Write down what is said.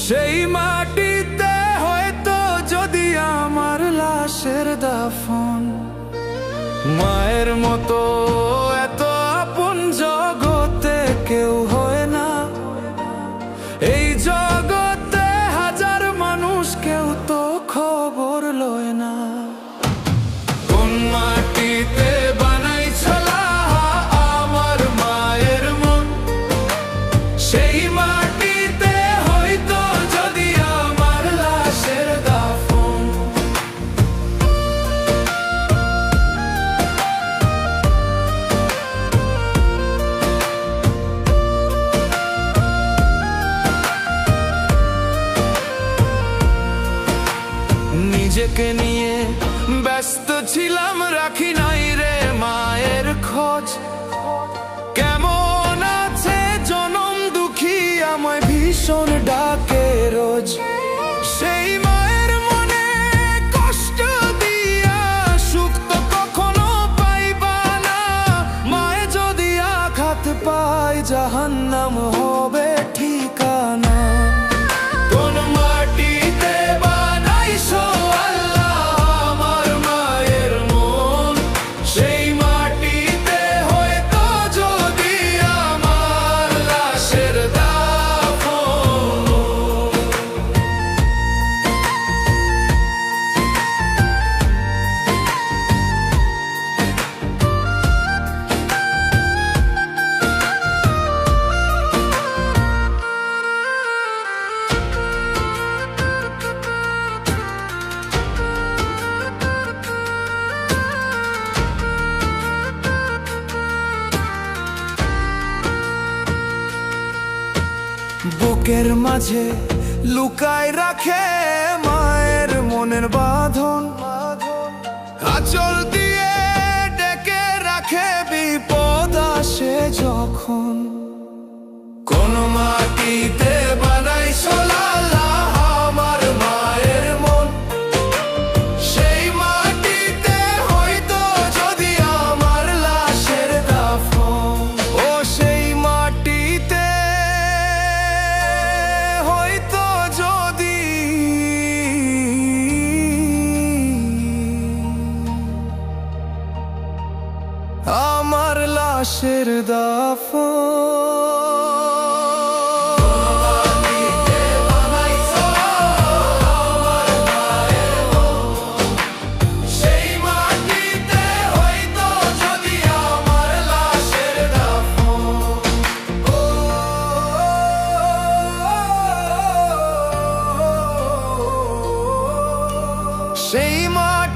সেই মাটিতে হয়তো যদি আমার লাশের দাফন, মায়ের মতো এত আপন জগতে কেউ হয় না। এই জগতে হাজার মানুষ, কেউ তো খবর লয় না। কোন মাটিতে বানাইছলা আমার মায়ের মন, সেই মাটিতে হয়তো যদি আমার লাশের দাফন। নিজেকে নিয়ে ব্যস্ত ছিলাম, রাখি নাই রে মায়ের খোঁজ। কেমন আছে জনম দুঃখী আমায় ভীষণ ডাকে রোজ। সেই মায়ের মনে কষ্ট দিয়া সুখ তো কখনো পাইবা না। মায়ে যদি আঘাত পায় জাহান্নাম হবে ঠিকানা। কোন মাটিতে বানাইছো আল্লাহ আমার মায়ের মন, সেই মাটিতে হয়তো যদি আমার লাশের দাফন। বুকের মাঝে লুকায় রাখে মায়ের মনের বাঁধন, আঁচল দিয়ে ডেকে রাখে বিপদ আসে যখন। কোন মাটিতে বানাইছো আল্লাহ আমার মায়ের মন, সেই মাটিতে হয়তো যদি আমার লাশের দাফন। ও সেই মাটিতে হয়তো যদি আমার লাশের দাফন। সেই মাটি